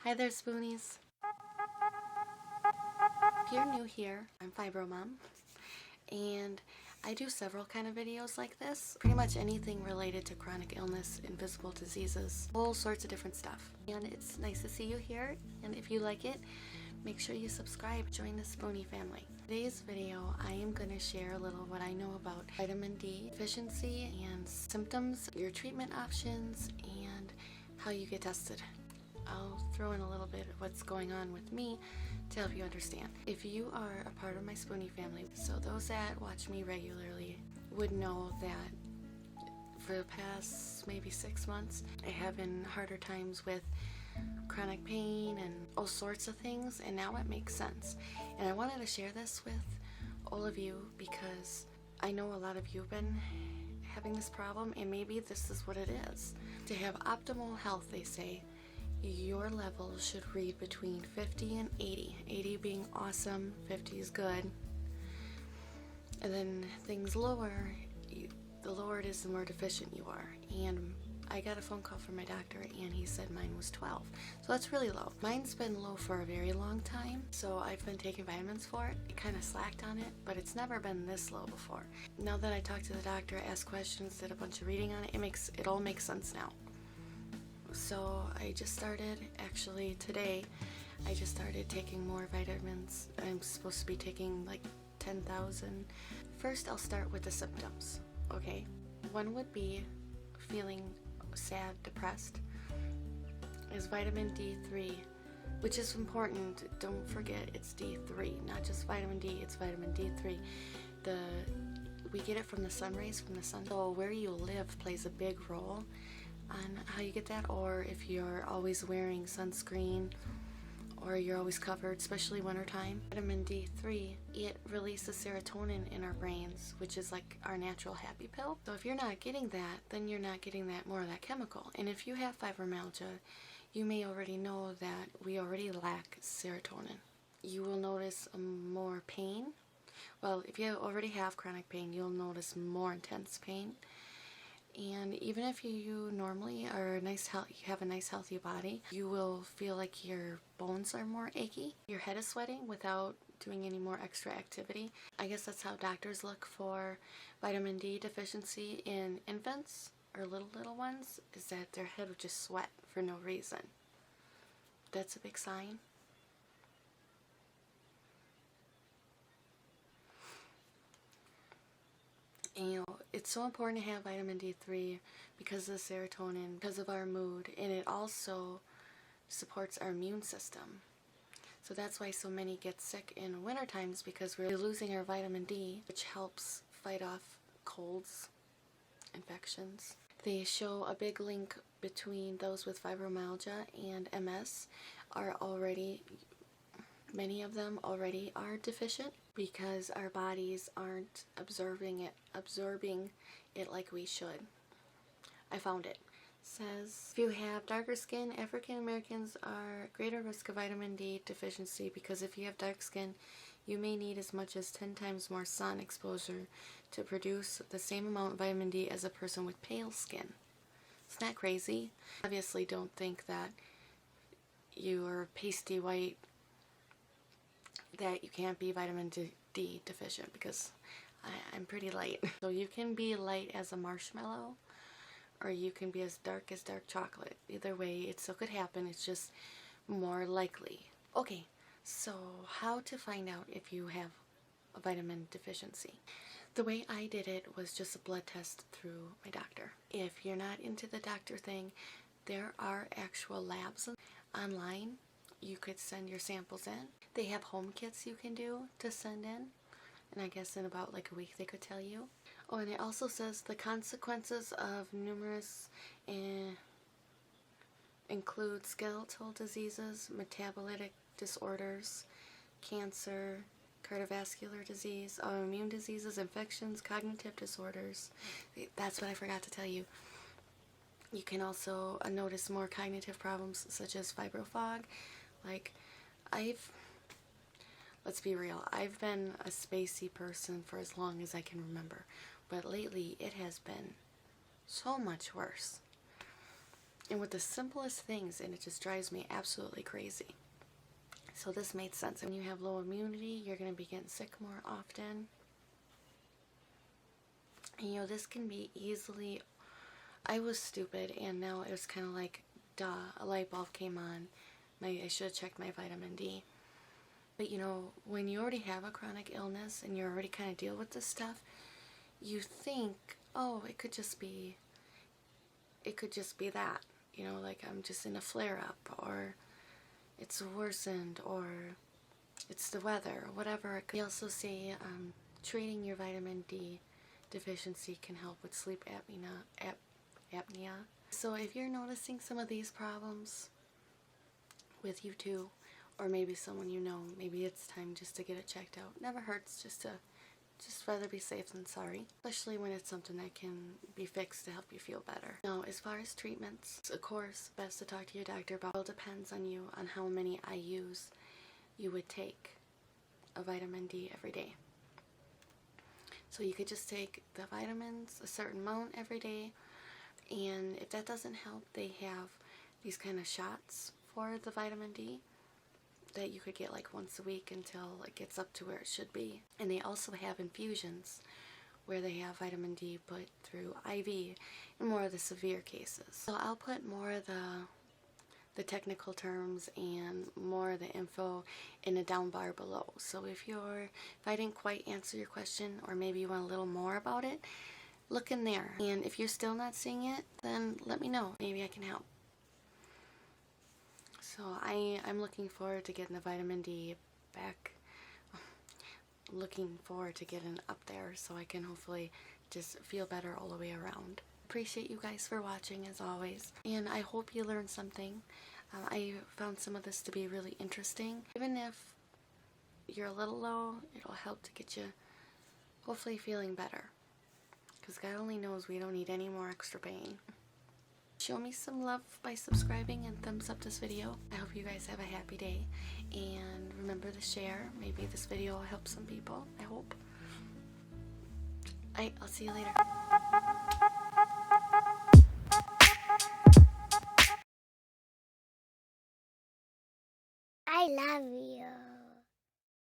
Hi there, spoonies. If you're new here, I'm Fibromom, and I do several kind of videos like this. Pretty much anything related to chronic illness, invisible diseases, all sorts of different stuff. And it's nice to see you here, and if you like it, make sure you subscribe, join the Spoonie family. Today's video, I am going to share a little what I know about vitamin D deficiency and symptoms, your treatment options, and how you get tested. I'll throw in a little bit of what's going on with me to help you understand. If you are a part of my Spoonie family, so those that watch me regularly would know that for the past maybe 6 months, I have been harder times with chronic pain and all sorts of things, and now it makes sense. And I wanted to share this with all of you because I know a lot of you have been having this problem, and maybe this is what it is. To have optimal health, they say, your levels should read between 50 and 80. 80 being awesome, 50 is good. And then things lower, the lower it is, the more deficient you are. And I got a phone call from my doctor and he said mine was 12. So that's really low. Mine's been low for a very long time, so I've been taking vitamins for it. It kind of slacked on it, but it's never been this low before. Now that I talked to the doctor, asked questions, did a bunch of reading on it, it all makes sense now. So I just started, actually today, I just started taking more vitamins. I'm supposed to be taking like 10,000. First I'll start with the symptoms, okay? One would be feeling sad, depressed, is vitamin D3, which is important. Don't forget it's D3, not just vitamin D, it's vitamin D3. We get it from the sun rays, from the sun. So where you live plays a big role on how you get that, or if you're always wearing sunscreen or you're always covered, especially wintertime. Vitamin D3, it releases serotonin in our brains, which is like our natural happy pill. So if you're not getting that, then you're not getting that more of that chemical. And if you have fibromyalgia, you may already know that we already lack serotonin. You will notice more pain. Well, if you already have chronic pain, you'll notice more intense pain. And even if you normally are have a nice healthy body, you will feel like your bones are more achy. Your head is sweating without doing any more extra activity. I guess that's how doctors look for vitamin D deficiency in infants or little ones, is that their head would just sweat for no reason. That's a big sign. And you know, it's so important to have vitamin D3 because of the serotonin, because of our mood, and it also supports our immune system. So that's why so many get sick in winter times, because we're losing our vitamin D, which helps fight off colds, infections. They show a big link between those with fibromyalgia and MS many of them already are deficient because our bodies aren't absorbing it like we should. I found it. It says, if you have darker skin, African Americans are at greater risk of vitamin D deficiency because if you have dark skin, you may need as much as 10 times more sun exposure to produce the same amount of vitamin D as a person with pale skin. Isn't that crazy? Obviously, don't think that you are pasty white that you can't be vitamin D deficient, because I'm pretty light. So you can be light as a marshmallow, or you can be as dark chocolate. Either way, it still could happen, it's just more likely. Okay, so how to find out if you have a vitamin deficiency? The way I did it was just a blood test through my doctor. If you're not into the doctor thing, there are actual labs online. You could send your samples in. They have home kits you can do to send in, and I guess in about like a week they could tell you. Oh, and it also says the consequences of numerous include skeletal diseases, metabolic disorders, cancer, cardiovascular disease, autoimmune diseases, infections, cognitive disorders. That's what I forgot to tell you. You can also notice more cognitive problems such as fibrofog. Like, let's be real, I've been a spacey person for as long as I can remember, but lately it has been so much worse. And with the simplest things, and it just drives me absolutely crazy. So this made sense. When you have low immunity, you're going to be getting sick more often. And you know, this can be easily, I was stupid, and now it was kind of like, duh, a light bulb came on. I should have checked my vitamin D. But you know, when you already have a chronic illness and you already kind of deal with this stuff, you think, oh, it could just be that. You know, like I'm just in a flare-up, or it's worsened, or it's the weather, or whatever. They also say treating your vitamin D deficiency can help with sleep apnea. So if you're noticing some of these problems with you too, or maybe someone you know, maybe it's time just to get it checked out. Never hurts just rather be safe than sorry, especially when it's something that can be fixed to help you feel better. Now, as far as treatments, of course, best to talk to your doctor about. It all depends on you, on how many IUs you would take of vitamin D every day. So you could just take the vitamins a certain amount every day, and if that doesn't help, they have these kind of shots for the vitamin D that you could get like once a week until it gets up to where it should be. And they also have infusions where they have vitamin D put through IV in more of the severe cases. So I'll put more of the technical terms and more of the info in the down bar below. So if I didn't quite answer your question, or maybe you want a little more about it, look in there. And if you're still not seeing it, then let me know. Maybe I can help. So I'm looking forward to getting the vitamin D back. Looking forward to getting up there so I can hopefully just feel better all the way around. Appreciate you guys for watching as always, and I hope you learned something. I found some of this to be really interesting. Even if you're a little low, it'll help to get you hopefully feeling better, because God only knows we don't need any more extra pain. Show me some love by subscribing and thumbs up this video. I hope you guys have a happy day, and remember to share. Maybe this video will help some people. I hope. Alright, I'll see you later. I love you.